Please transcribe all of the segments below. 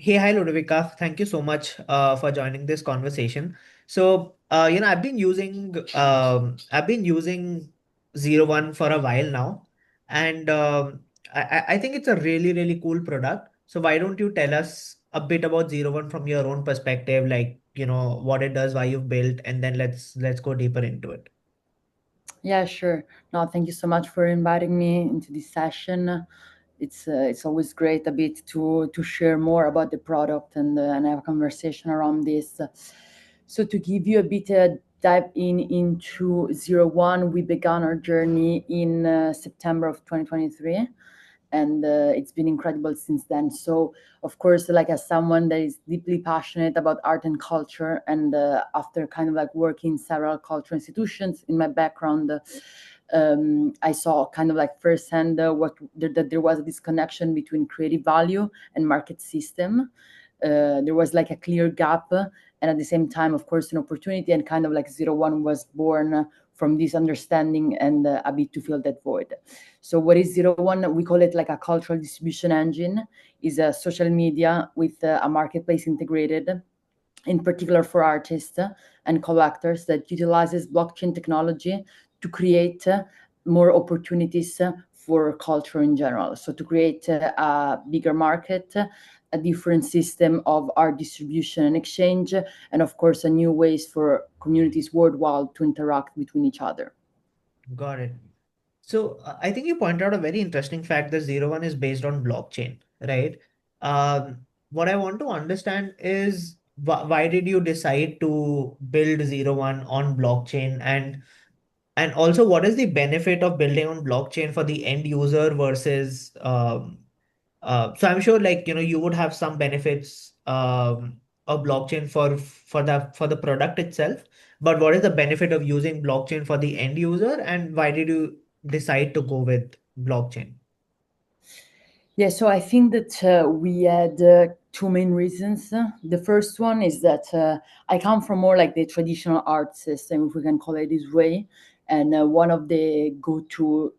Hey, hi, Ludovica. Thank you so much for joining this conversation. I've been using Zero One for a while now, and I think it's a really, really cool product. So why don't you tell us a bit about Zero One from your own perspective, like, what it does, why you've built, and then let's go deeper into it. Yeah, sure. No, thank you so much for inviting me into this session. It's always great a bit to share more about the product and have a conversation around this. So to give you a bit dive into Zero One, we began our journey in September of 2023, and it's been incredible since then. So of course, like as someone that is deeply passionate about art and culture, and after kind of like working in several cultural institutions in my background, I saw kind of like firsthand that there was a disconnection between creative value and market system. There was like a clear gap, and at the same time, of course, an opportunity, and kind of like Zero One was born from this understanding and a bit to fill that void. So what is Zero One? We call it like a cultural distribution engine. Is a social media with a marketplace integrated, in particular for artists and collectors, that utilizes blockchain technology to create more opportunities for culture in general. So to create a bigger market, a different system of art distribution and exchange, and of course, a new ways for communities worldwide to interact between each other. Got it. So I think you point out a very interesting fact that Zero One is based on blockchain, right? What I want to understand is why did you decide to build Zero One on blockchain, and also what is the benefit of building on blockchain for the end user versus so I'm sure, like, you would have some benefits of blockchain for the product itself, but what is the benefit of using blockchain for the end user, and why did you decide to go with blockchain? Yeah, so I think that we had two main reasons. The first one is that I come from more like the traditional art system, if we can call it this way. And one of the go-to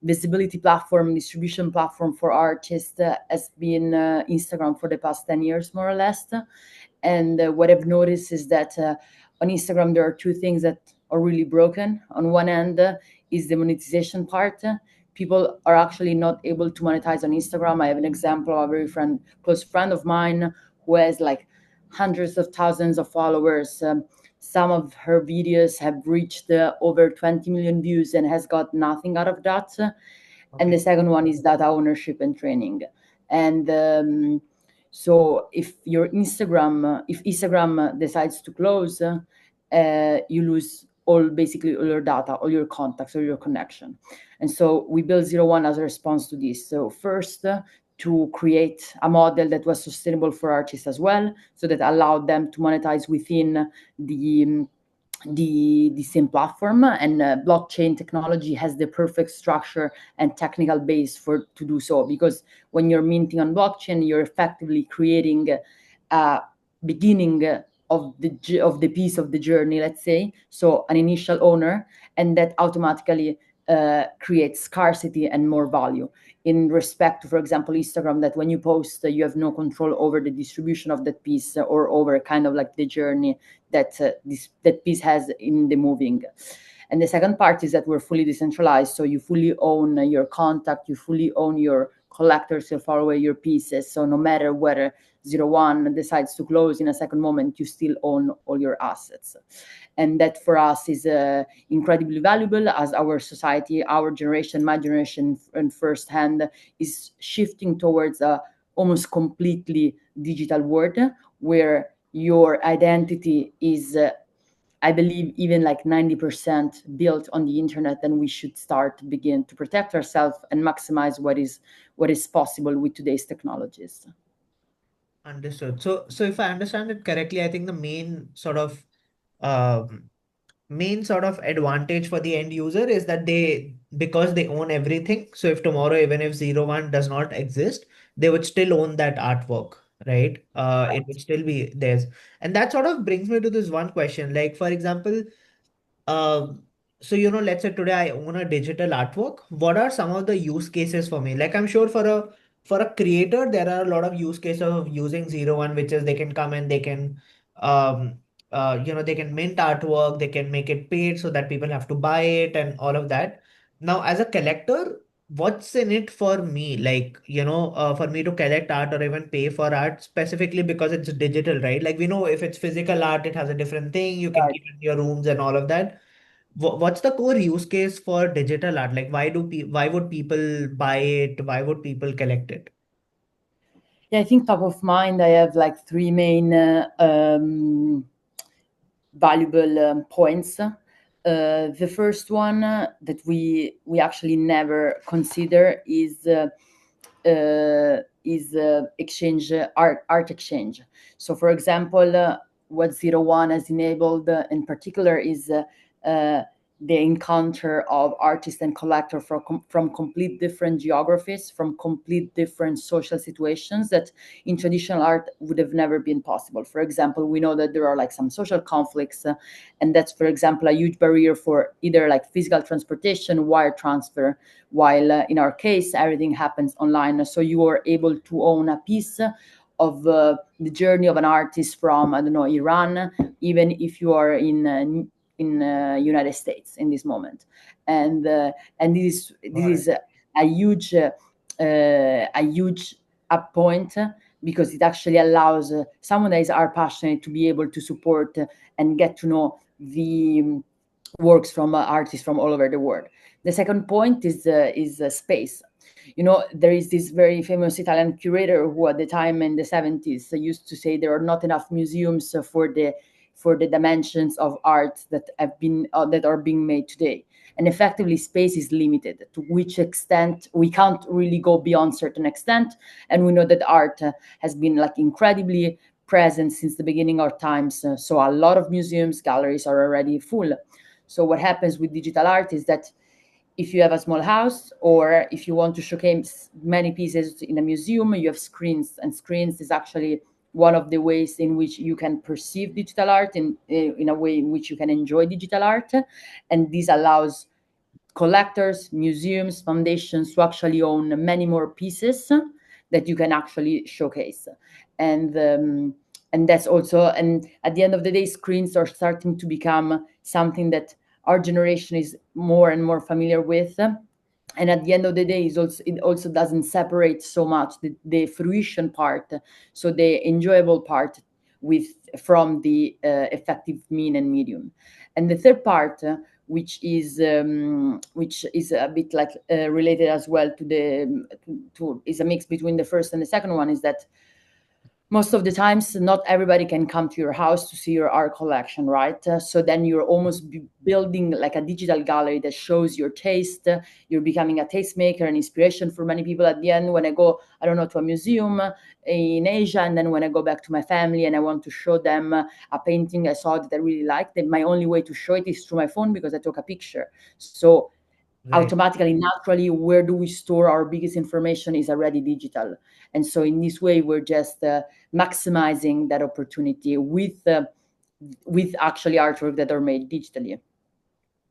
visibility platform, distribution platform for artists has been Instagram for the past 10 years, more or less. And what I've noticed is that on Instagram, there are two things that are really broken. On one end is the monetization part. People are actually not able to monetize on Instagram. I have an example of a close friend of mine who has like hundreds of thousands of followers. Some of her videos have reached over 20 million views and has got nothing out of that. And the Okay. second one is data ownership and training. And so if Instagram decides to close, you lose basically all your data, all your contacts, all your connection. And so we built Zero One as a response to this. So first, to create a model that was sustainable for artists as well, so that allowed them to monetize within the the same platform, and blockchain technology has the perfect structure and technical base for to do so, because when you're minting on blockchain, you're effectively creating a beginning of the piece of the journey, let's say, so an initial owner, and that automatically creates scarcity and more value, in respect to, for example, Instagram, that when you post, you have no control over the distribution of that piece, or over kind of like the journey that that piece has in the moving. And the second part is that we're fully decentralized, so you fully own your contact, you fully own your collectors, you far away your pieces. So no matter whether Zero One decides to close in a second moment, you still own all your assets. And that for us is incredibly valuable, as our society, our generation, my generation, and firsthand, is shifting towards a almost completely digital world, where your identity is I believe even like 90% built on the internet. Then we should start to begin to protect ourselves and maximize what is possible with today's technologies. Understood. So if I understand it correctly, I think the um, main sort of advantage for the end user is that because they own everything. So if tomorrow, even if Zero One does not exist, they would still own that artwork, right? It would still be theirs. And that sort of brings me to this one question. Like, for example, um, so let's say today I own a digital artwork. What are some of the use cases for me? Like, I'm sure for for a creator, there are a lot of use cases of using zero one, which is they can come and they can, um, they can mint artwork, they can make it paid so that people have to buy it and all of that. Now, as a collector, what's in it for me? Like, for me to collect art or even pay for art specifically because it's digital, right? Like we know if it's physical art, it has a different thing. You can Right. keep it in your rooms and all of that. What's the core use case for digital art? Like, why would people buy it? Why would people collect it? Yeah, I think top of mind, I have like three main valuable points. The first one that we actually never consider is exchange art exchange. So, for example, what zero one has enabled in particular is uh, the encounter of artists and collectors from complete different geographies, from complete different social situations that in traditional art would have never been possible. For example, we know that there are like some social conflicts, and that's, for example, a huge barrier for either like physical transportation, wire transfer, while in our case, everything happens online. So you are able to own a piece of the journey of an artist from, I don't know, Iran, even if you are in United States in this moment, and this Got it. is a huge up point because it actually allows someone that is art passionate to be able to support and get to know the works from artists from all over the world. The second point is space. You know, there is this very famous Italian curator who, at the time in the 70s, used to say there are not enough museums for the dimensions of art that are being made today. And effectively, space is limited. To which extent we can't really go beyond certain extent, and we know that art has been like incredibly present since the beginning of times. So a lot of museums, galleries are already full. So what happens with digital art is that if you have a small house or if you want to showcase many pieces in a museum, you have screens, and screens is actually one of the ways in which you can perceive digital art in a way in which you can enjoy digital art, and this allows collectors, museums, foundations to actually own many more pieces that you can actually showcase. And and that's also, and at the end of the day, screens are starting to become something that our generation is more and more familiar with. And at the end of the day, it also doesn't separate so much the fruition part, so the enjoyable part, with from the effective mean and medium. And the third part, which is a bit like related as well to is a mix between the first and the second one, is that most of the times not everybody can come to your house to see your art collection, right? So then you're almost building like a digital gallery that shows your taste. You're becoming a tastemaker and inspiration for many people. At the end, when I go, I don't know, to a museum in Asia, and then when I go back to my family and I want to show them a painting I saw that I really liked, then my only way to show it is through my phone because I took a picture. So Right. automatically, naturally, where do we store our biggest information is already digital. And so in this way, we're just maximizing that opportunity with actually artwork that are made digitally.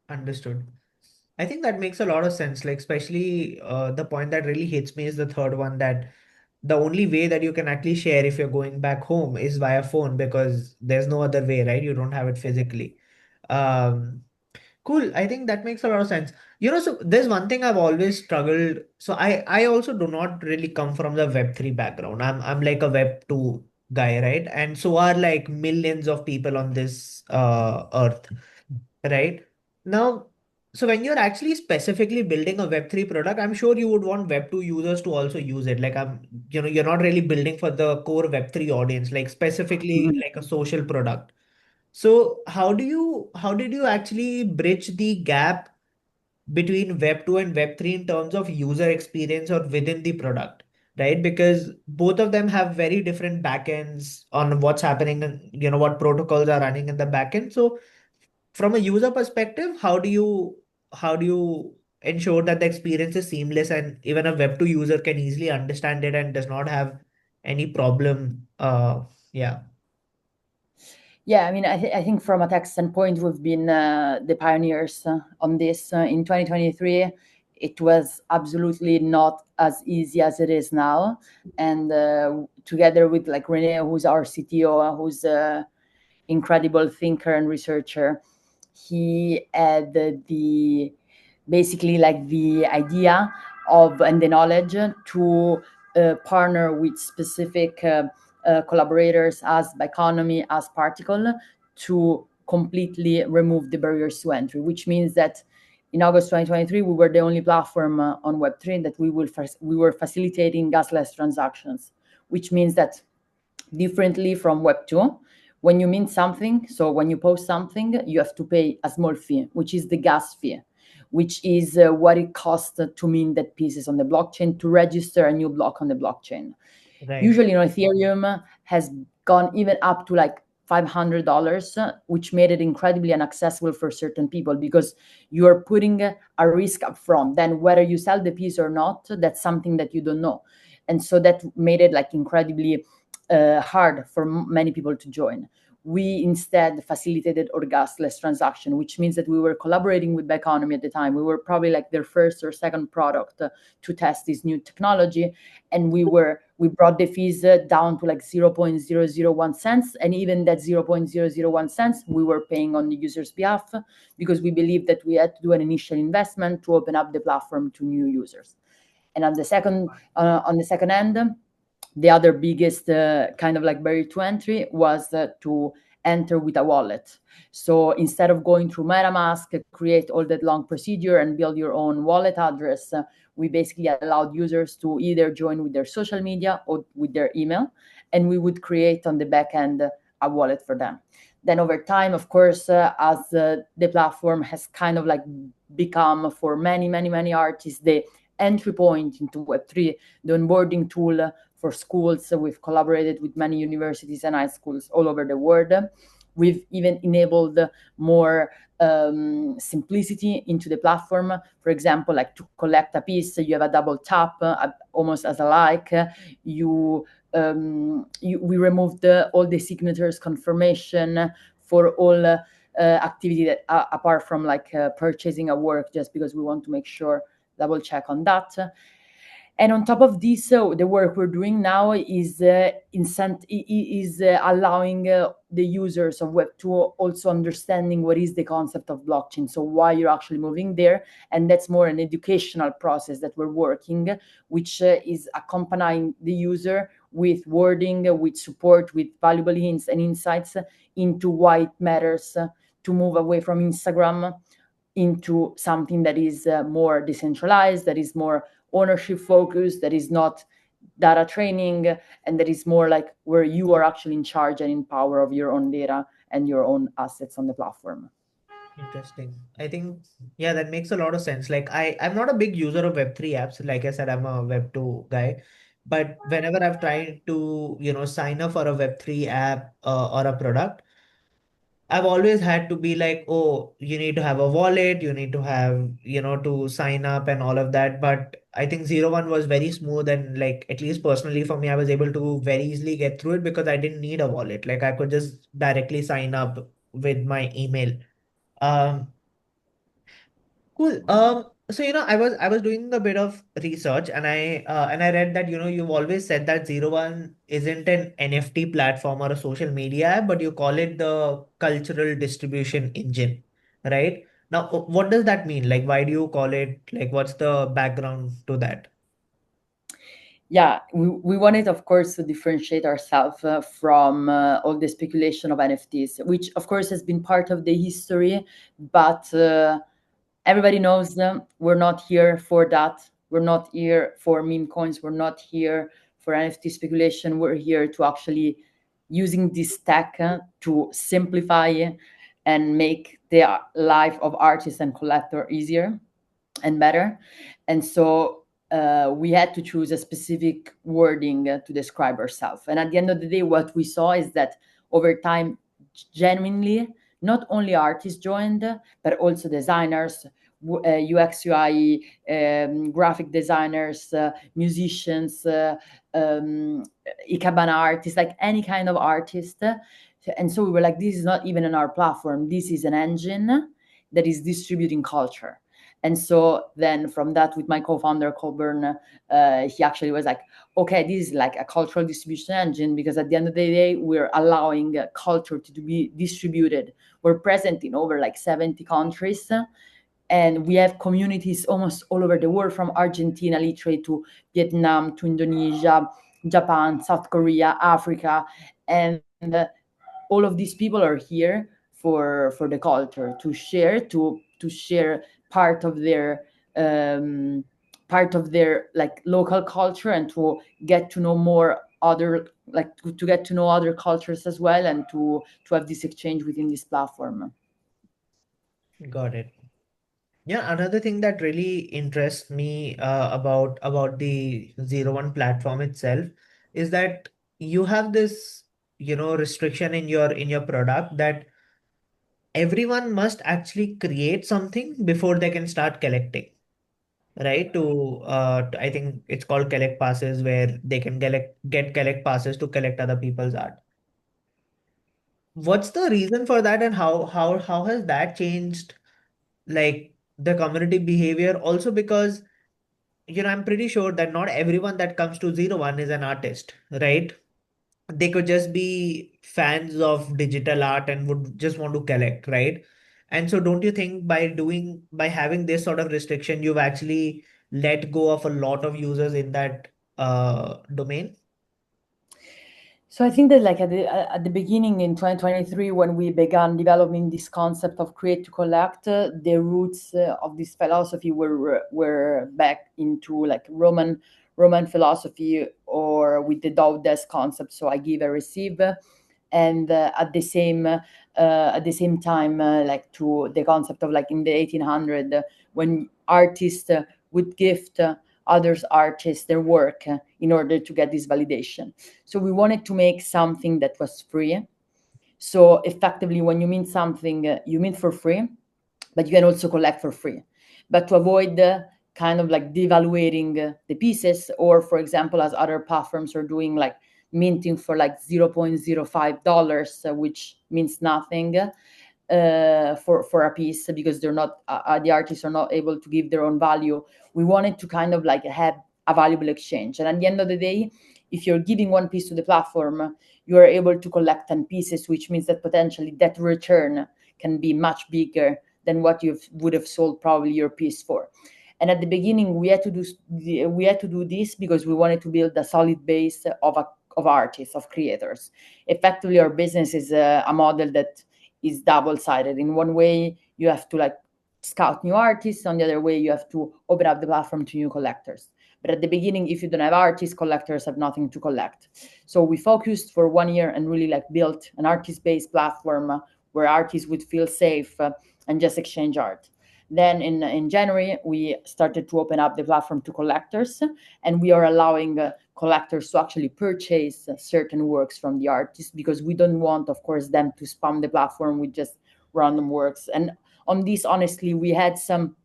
Understood. I think that makes a lot of sense. Like, especially the point that really hits me is the third one, that the only way that you can actually share if you're going back home is via phone because there's no other way, right? You don't have it physically. Um, Cool. I think that makes a lot of sense. So there's one thing I've always struggled. So I also do not really come from the Web3 background. I'm like a Web2 guy, right? And so are like millions of people on this earth, right? Now, so when you're actually specifically building a Web3 product, I'm sure you would want Web2 users to also use it. Like you're not really building for the core Web3 audience, like specifically Mhm. like a social product. So how did you actually bridge the gap between Web 2 and Web 3 in terms of user experience or within the product, right? Because both of them have very different backends on what's happening and what protocols are running in the backend. So from a user perspective, how do you ensure that the experience is seamless and even a Web 2 user can easily understand it and does not have any problem? Yeah. Yeah, I mean, I think from a tech standpoint, we've been the pioneers on this. In 2023, it was absolutely not as easy as it is now. And together with like Rene, who's our CTO, who's a incredible thinker and researcher, he had the basically like the idea of and the knowledge to partner with specific collaborators as Biconomy, as Particle, to completely remove the barriers to entry, which means that in August 2023, we were the only platform on Web3 that we were facilitating gasless transactions, which means that differently from Web 2, when you mint something, so when you post something, you have to pay a small fee, which is the gas fee, which is what it costs to mint that pieces on the blockchain, to register a new block on the blockchain. Right. Usually, Ethereum has gone even up to like $500, which made it incredibly inaccessible for certain people because you are putting a risk up front. Then, whether you sell the piece or not, that's something that you don't know. And so that made it like incredibly hard for many people to join. We instead facilitated our gasless transaction, which means that we were collaborating with Biconomy at the time. We were probably like their first or second product to test this new technology, and we brought the fees down to like 0.001 cents, and even that 0.001 cents we were paying on the user's behalf because we believed that we had to do an initial investment to open up the platform to new users. And on the second end, the other biggest kind of like barrier to entry was to enter with a wallet. So instead of going through MetaMask, create all that long procedure and build your own wallet address, we basically allowed users to either join with their social media or with their email, and we would create on the back end a wallet for them. Then over time, of course, as the platform has kind of like become for many artists the entry point into Web3, the onboarding tool for schools. So we've collaborated with many universities and high schools all over the world. We've even enabled more simplicity into the platform. For example, like to collect a piece, you have a double tap, almost as a like. We removed all the signatures confirmation for all activity that apart from like purchasing a work, just because we want to make sure double check on that. And on top of this, the work we're doing now is allowing the users of Web2 also understanding what is the concept of blockchain, so why you're actually moving there. And that's more an educational process that we're working, which is accompanying the user with wording, with support, with valuable hints and insights into why it matters to move away from Instagram into something that is more decentralized, that is more ownership focused, that is not data training, and that is more like where you are actually in charge and in power of your own data and your own assets on the platform. Interesting. I think, yeah, that makes a lot of sense. Like I'm not a big user of Web3 apps. Like I said, I'm a Web2 guy. But whenever I've tried to, sign up for a Web3 app or a product, I've always had to be like, oh, you need to have a wallet, you need to have, to sign up and all of that. But I think zeroone was very smooth, and like at least personally for me, I was able to very easily get through it because I didn't need a wallet. Like I could just directly sign up with my email. Um, Cool. So I was doing a bit of research, and I read that you've always said that zeroone isn't an NFT platform or a social media app, but you call it the cultural distribution engine, right? Now, what does that mean? Like, why do you call it? Like, what's the background to that? Yeah, we wanted, of course, to differentiate ourselves from all the speculation of NFTs, which, of course, has been part of the history, but everybody knows them. We're not here for that. We're not here for meme coins. We're not here for NFT speculation. We're here to actually using this tech to simplify and make the life of artists and collector easier and better. And so we had to choose a specific wording to describe ourselves. And at the end of the day, what we saw is that over time, genuinely, not only artists joined, but also designers, UX, UI, graphic designers, musicians, Ikebana artists, like any kind of artist. And so we were like, this is not even on our platform. This is an engine that is distributing culture. And so then from that, with my co-founder Colburn, he actually was like, okay, this is like a cultural distribution engine, because at the end of the day, we're allowing culture to be distributed. We're present in over like 70 countries, and we have communities almost all over the world, from Argentina literally to Vietnam to Indonesia, Japan, South Korea, Africa. And all of these people are here for the culture, to share part of their like local culture, and to get to know more other, like to get to know other cultures as well, and to have this exchange within this platform. Got it. Yeah, another thing that really interests me about the Zero One platform itself is that you have this, restriction in your product that everyone must actually create something before they can start collecting, right? I think it's called collect passes, where they can get collect passes to collect other people's art. What's the reason for that, and how has that changed like the community behavior? Also, because I'm pretty sure that not everyone that comes to Zero One is an artist, right? They could just be fans of digital art and would just want to collect, right? And so don't you think by having this sort of restriction, you've actually let go of a lot of users in that domain? So I think that like at the beginning in 2023, when we began developing this concept of create to collect, the roots of this philosophy were back into like Roman philosophy, or with the Tao Des concept. So I give, I receive, and at the same time, like to the concept of like in the 1800, when artists would gift others artists their work in order to get this validation. So we wanted to make something that was free. So effectively, when you mint something, you mint for free, but you can also collect for free. But to avoid kind of like devaluating the pieces, or for example, as other platforms are doing, like minting for like $0.05, which means nothing for a piece, because they're not the artists are not able to give their own value. We wanted to kind of like have a valuable exchange, and at the end of the day, if you're giving one piece to the platform, you are able to collect 10 pieces, which means that potentially that return can be much bigger than what you would have sold probably your piece for. And at the beginning, we had to do this because we wanted to build a solid base of artists, of creators. Effectively, our business is a model that is double sided. In one way, you have to like scout new artists. On the other way, you have to open up the platform to new collectors. But at the beginning, if you don't have artists, collectors have nothing to collect. So we focused for 1 year and really like built an artist-based platform where artists would feel safe and just exchange art. Then in January, we started to open up the platform to collectors, and we are allowing collectors to actually purchase certain works from the artists, because we don't want, of course, them to spam the platform with just random works. And on this, honestly, we had some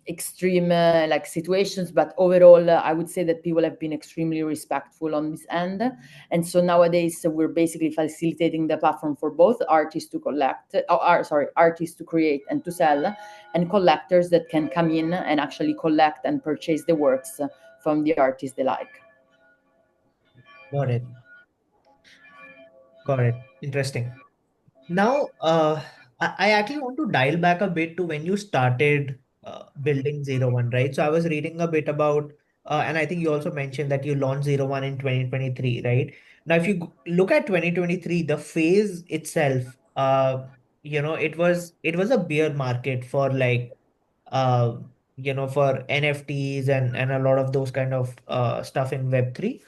extreme like situations, but overall, I would say that people have been extremely respectful on this end. And so nowadays, we're basically facilitating the platform for both artists to collect, artists to create and to sell, and collectors that can come in and actually collect and purchase the works from the artists they like. Got it. Got it. Interesting. Now, I actually want to dial back a bit to when you started building Zero One, right? So I was reading a bit about, and I think you also mentioned that you launched Zero One in 2023, right? Now, if you look at 2023, the phase itself, it was a bear market for like, uh, for NFTs and a lot of those kind of stuff in Web3.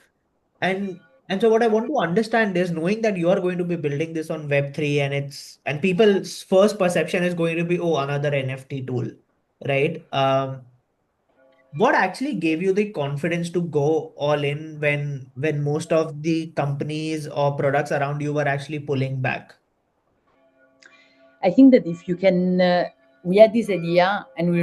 And so what I want to understand is, knowing that you are going to be building this on Web3, and people's first perception is going to be, oh, another NFT tool, right? What actually gave you the confidence to go all in when most of the companies or products around you were actually pulling back? I think that if you can we had this idea, and we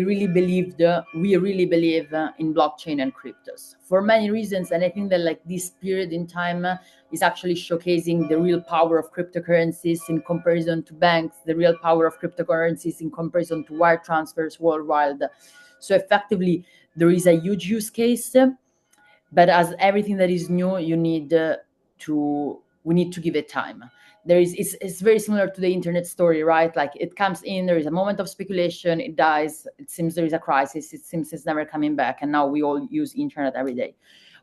really believe in blockchain and cryptos for many reasons. And I think that like this period in time is actually showcasing the real power of cryptocurrencies in comparison to banks, the real power of cryptocurrencies in comparison to wire transfers worldwide. So effectively, there is a huge use case, but as everything that is new, you need to we need to give it time. There is it's very similar to the internet story, right? Like it comes in, there is a moment of speculation, it dies, it seems there is a crisis, it seems it's never coming back, and now we all use internet every day.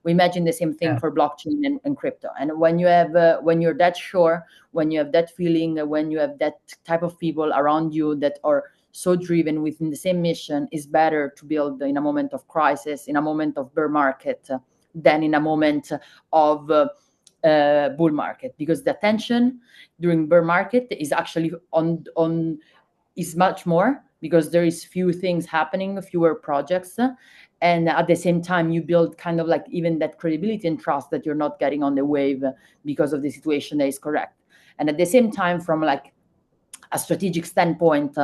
We imagine the same thing Yeah. for blockchain and crypto. And when you have when you're that sure, when you have that feeling, when you have that type of people around you that are so driven within the same mission, is better to build in a moment of crisis, in a moment of bear market, than in a moment of bull market, because the attention during bear market is actually on is much more, because there is few things happening, fewer projects, and at the same time you build kind of like even that credibility and trust that you're not getting on the wave because of the situation that is correct. And at the same time, from like a strategic standpoint,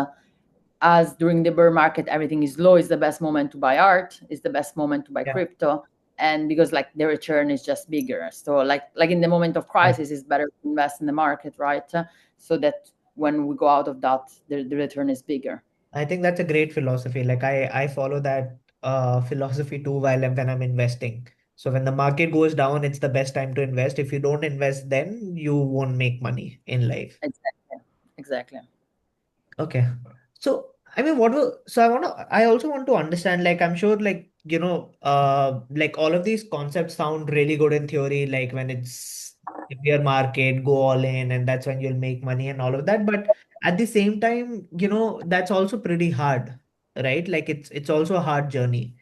as during the bear market everything is low, is the best moment to buy art, is the best moment to buy Yeah. crypto, and because like the return is just bigger. So like in the moment of Yeah. crisis, it's better to invest in the market, right? So that when we go out of that, the return is bigger. I think that's a great philosophy. Like I follow that philosophy too when I'm investing. So when the market goes down, it's the best time to invest. If you don't invest, then you won't make money in life. Exactly. Exactly. Okay. So, I mean, I also want to understand, like, I'm sure, like, like all of these concepts sound really good in theory, like when it's if your market, go all in, and that's when you'll make money and all of that. But at the same time, that's also pretty hard, right? Like it's also a hard journey.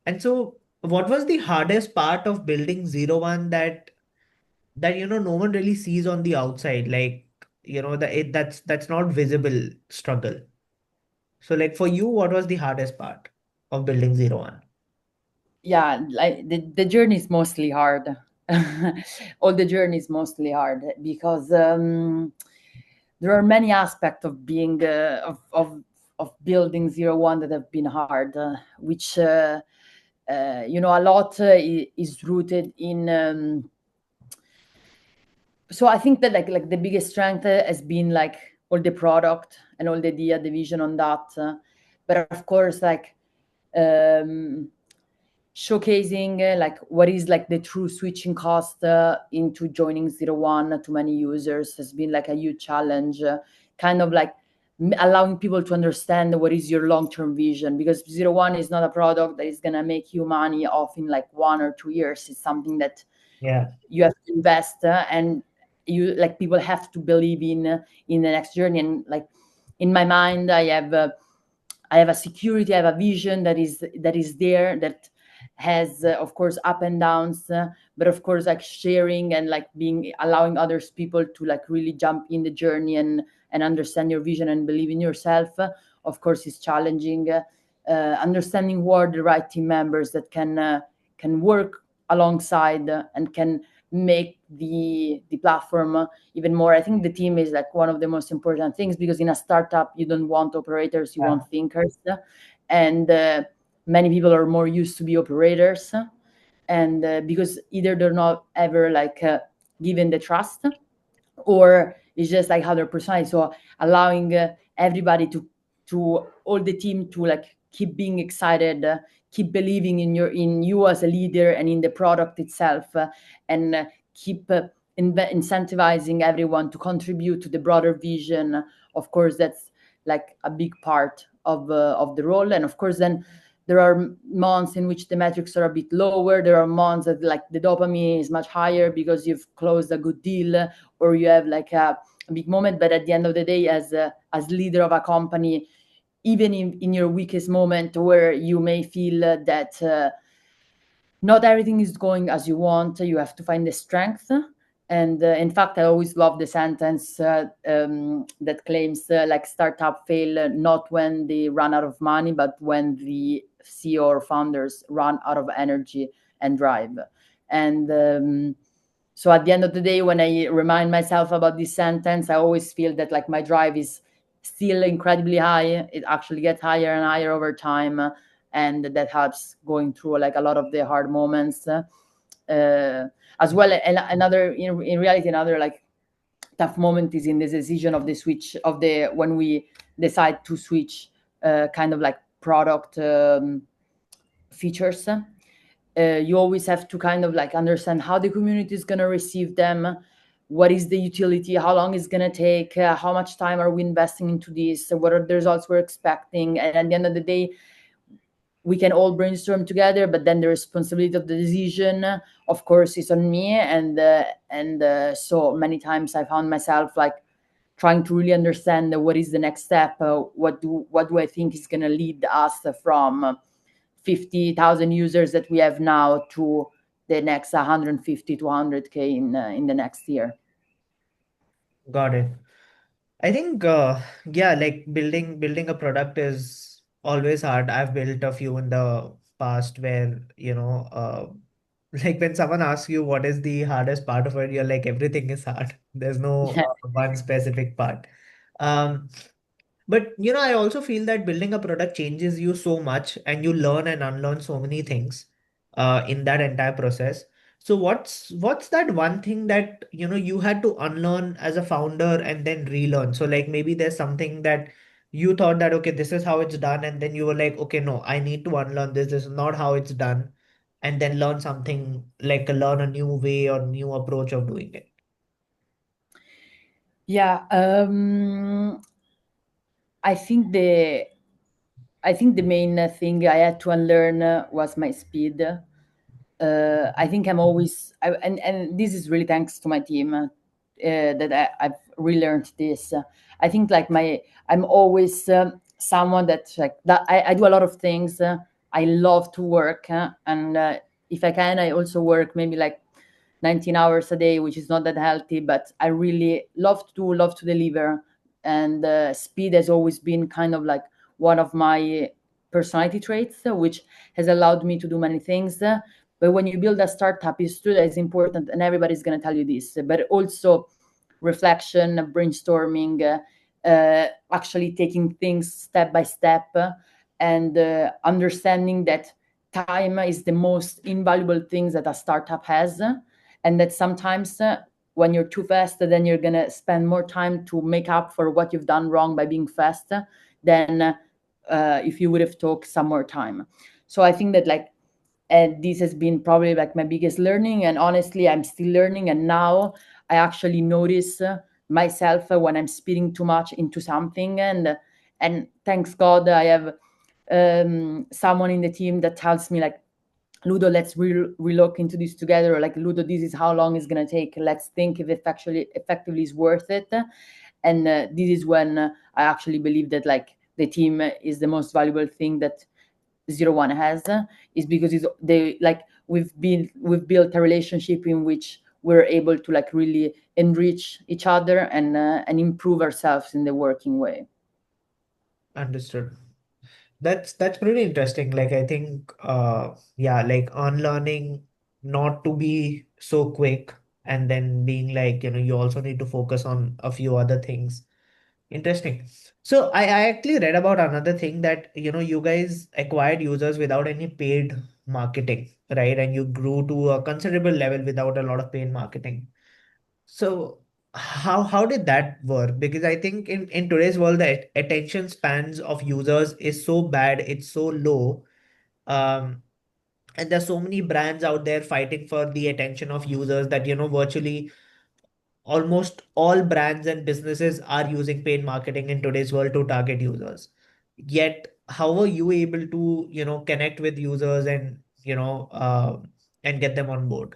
And so, what was the hardest part of building Zero One that no one really sees on the outside, like that's not visible struggle. So like for you, what was the hardest part of building Zero One? Yeah, like the journey is mostly hard. All the journey is mostly hard because there are many aspects of being of building zero one that have been hard, which a lot is rooted in. So I think that like the biggest strength has been like all the product and all the idea, the vision on that, but of course like. Um, Showcasing like what is like the true switching cost into joining zero one to many users has been like a huge challenge, kind of like allowing people to understand what is your long-term vision, because zero one is not a product that is going to make you money off in like 1 or 2 years. It's something that Yeah, you have to invest, and you like people have to believe in the next journey. And like in my mind, I have a security, I have a vision that is there, that has of course up and downs, but of course like sharing and like being allowing others people to like really jump in the journey and understand your vision and believe in yourself. Of course, is challenging. Understanding who are the right team members that can work alongside and can make the platform even more. I think the team is like one of the most important things, because in a startup you don't want operators, you yeah, want thinkers, and many people are more used to be operators, and because either they're not ever like given the trust, or it's just like how they're personality. So allowing everybody to all the team to like keep being excited, keep believing in you as a leader and in the product itself, and keep incentivizing everyone to contribute to the broader vision. Of course, that's like a big part of the role. And of course, then there are months in which the metrics are a bit lower. There are months that like the dopamine is much higher because you've closed a good deal, or you have like a big moment. But at the end of the day, as leader of a company, even in your weakest moment, where you may feel that not everything is going as you want, you have to find the strength. And in fact, I always love the sentence that claims like startup fail not when they run out of money, but when the CEO or founders run out of energy and drive. And so at the end of the day, when I remind myself about this sentence, I always feel that like my drive is still incredibly high. It actually gets higher and higher over time, and that helps going through like a lot of the hard moments. As well, and another in reality, another like tough moment is in the decision of the switch of the when we decide to switch kind of like product features. You always have to kind of like understand how the community is going to receive them, what is the utility, how long it's going to take, how much time are we investing into this, what are the results we're expecting. And at the end of the day, we can all brainstorm together, but then the responsibility of the decision, of course, is on me. And so many times I found myself like trying to really understand what is the next step, what do I think is going to lead us from 50,000 users that we have now to the next 150 to 100K in the next year. Got it. I think yeah, like building a product is always hard. I've built a few in the past where, like when someone asks you what is the hardest part of it, you're like everything is hard. There's no one specific part. Um, but I also feel that building a product changes you so much and you learn and unlearn so many things in that entire process. So what's that one thing that you had to unlearn as a founder and then relearn? So like maybe there's something that you thought that okay, this is how it's done, and then you were like, okay, no, I need to unlearn this. This is not how it's done, and then learn something like learn a new way or new approach of doing it. Yeah, I think the I think the main thing I had to unlearn was my speed. I think I'm always, and this is really thanks to my team that I've relearned this. I think like I'm always someone that like that. I do a lot of things. I love to work, and if I can, I also work maybe like 19 hours a day, which is not that healthy. But I really love to deliver, and speed has always been kind of like one of my personality traits, which has allowed me to do many things. But when you build a startup, it's true that it's important, and everybody's going to tell you this. But also reflection, brainstorming, actually taking things step by step, and understanding that time is the most invaluable thing that a startup has, and that sometimes when you're too fast, then you're going to spend more time to make up for what you've done wrong by being fast than if you would have took some more time. So I think that like, and this has been probably like my biggest learning, and honestly I'm still learning. And now I actually notice myself when I'm speeding too much into something, and thanks God I have someone in the team that tells me like, Ludo, let's relook into this together, or like, Ludo, this is how long it's going to take, let's think if it actually effectively is worth it. And this is when I actually believe that like the team is the most valuable thing that zeroone has, is because they like we've built a relationship in which we're able to like really enrich each other and improve ourselves in the working way. Understood. That's pretty interesting. Like I think yeah, like unlearning not to be so quick and then being like, you also need to focus on a few other things. Interesting. So I actually read about another thing that, you guys acquired users without any paid marketing, right? And you grew to a considerable level without a lot of paid marketing. So how did that work? Because I think in today's world, the attention spans of users is so bad, it's so low. Um, and there's so many brands out there fighting for the attention of users that, virtually almost all brands and businesses are using paid marketing in today's world to target users. Yet, how are you able to, connect with users and get them on board?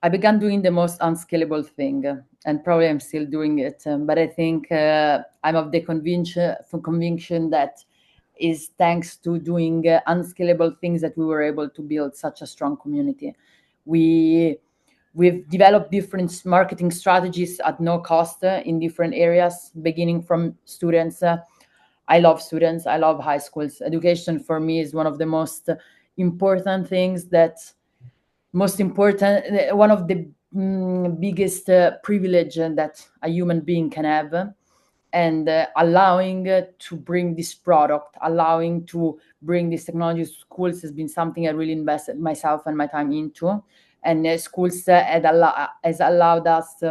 I began doing the most unscalable thing, and probably I'm still doing it. But I think I'm of the conviction that is thanks to doing unscalable things that we were able to build such a strong community. We we've developed different marketing strategies at no cost in different areas, beginning from students. I love students. I love high schools. Education for me is one of the most important things that most important one of the biggest privilege that a human being can have. and allowing to bring this product, allowing to bring this technology to schools has been something I really invested myself and my time into. And schools has allowed us,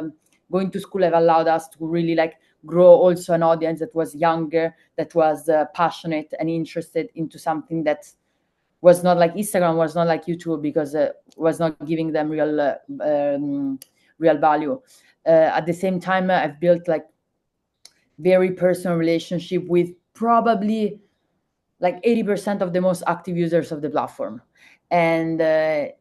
going to school have allowed us to really like grow also an audience that was younger, that was passionate and interested into something that was not like Instagram, was not like YouTube, because was not giving them real value. At the same time, I've built like very personal relationship with probably like 80% of the most active users of the platform, and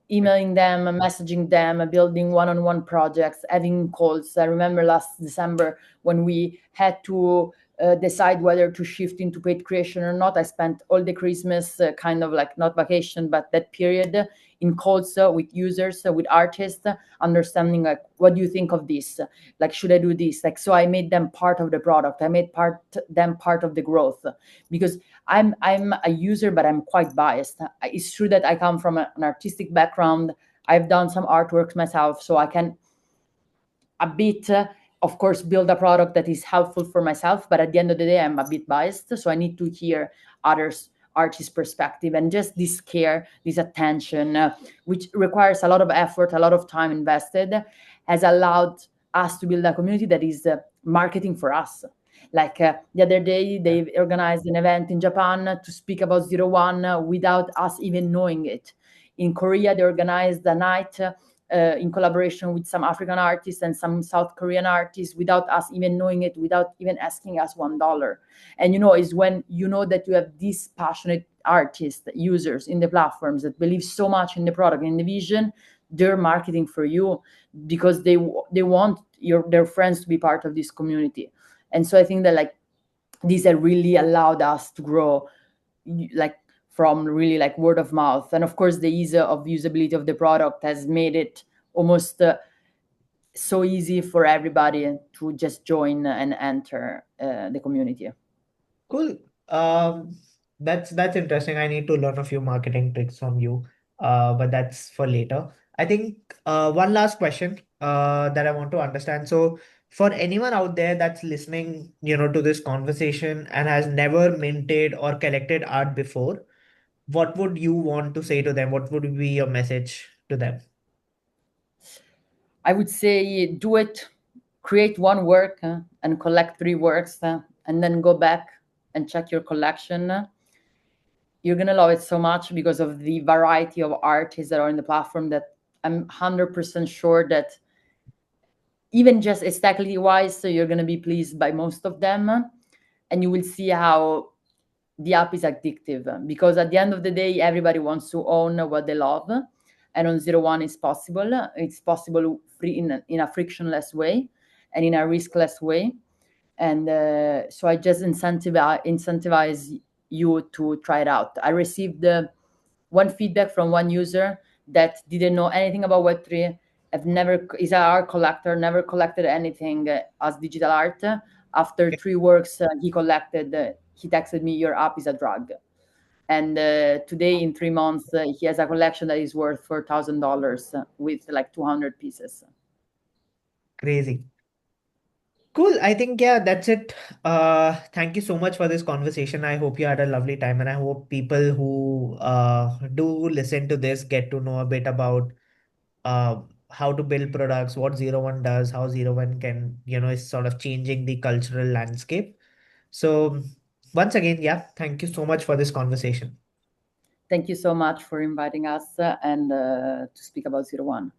emailing them, messaging them, building one-on-one projects, having calls. I remember last December when we had to decide whether to shift into paid creation or not. I spent all the Christmas kind of like not vacation, but that period in calls with users, with artists, understanding like, what do you think of this? Like, should I do this? Like, so I made them part of the product. I made them part of the growth, because I'm a user, but I'm quite biased. It's true that I come from an artistic background. I've done some artworks myself, so I can a bit, of course, build a product that is helpful for myself. But at the end of the day, I'm a bit biased, so I need to hear others artist perspective, and just this care, this attention, which requires a lot of effort, a lot of time invested, has allowed us to build a community that is marketing for us. Like the other day, they organized an event in Japan to speak about zeroone without us even knowing it. In Korea, they organized a night in collaboration with some African artists and some South Korean artists without us even knowing it, without even asking us $1. And is when you know that you have these passionate artists, users in the platforms that believe so much in the product, in the vision, they're marketing for you because they want their friends to be part of this community. And so I think that like these have really allowed us to grow, like from really like word of mouth. And of course the ease of usability of the product has made it almost so easy for everybody to just join and enter the community. Cool. That's interesting. I need to learn a few marketing tricks from you, but that's for later. I think one last question that I want to understand. So, for anyone out there that's listening, to this conversation and has never minted or collected art before, what would you want to say to them? What would be your message to them? I would say do it, create one work and collect three works, and then go back and check your collection. You're gonna love it so much because of the variety of artists that are in the platform, that I'm 100% sure that even just aesthetically wise, so you're gonna be pleased by most of them. And you will see how the app is addictive, because at the end of the day, everybody wants to own what they love. And on zeroone it's possible. It's possible free in a frictionless way and in a riskless way. And so I just incentivize you to try it out. I received one feedback from one user that didn't know anything about Web3. Is an art collector, never collected anything as digital art. After Okay, three works he collected, he texted me, "Your app is a drug." And today, in 3 months, he has a collection that is worth $4,000 with like 200 pieces. crazy. Cool. I think, yeah, that's it. Thank you so much for this conversation. I hope you had a lovely time, and I hope people who do listen to this get to know a bit about uh, how to build products, what Zero One does, how Zero One can, is sort of changing the cultural landscape. So, once again, yeah, thank you so much for this conversation. Thank you so much for inviting us and to speak about zeroone.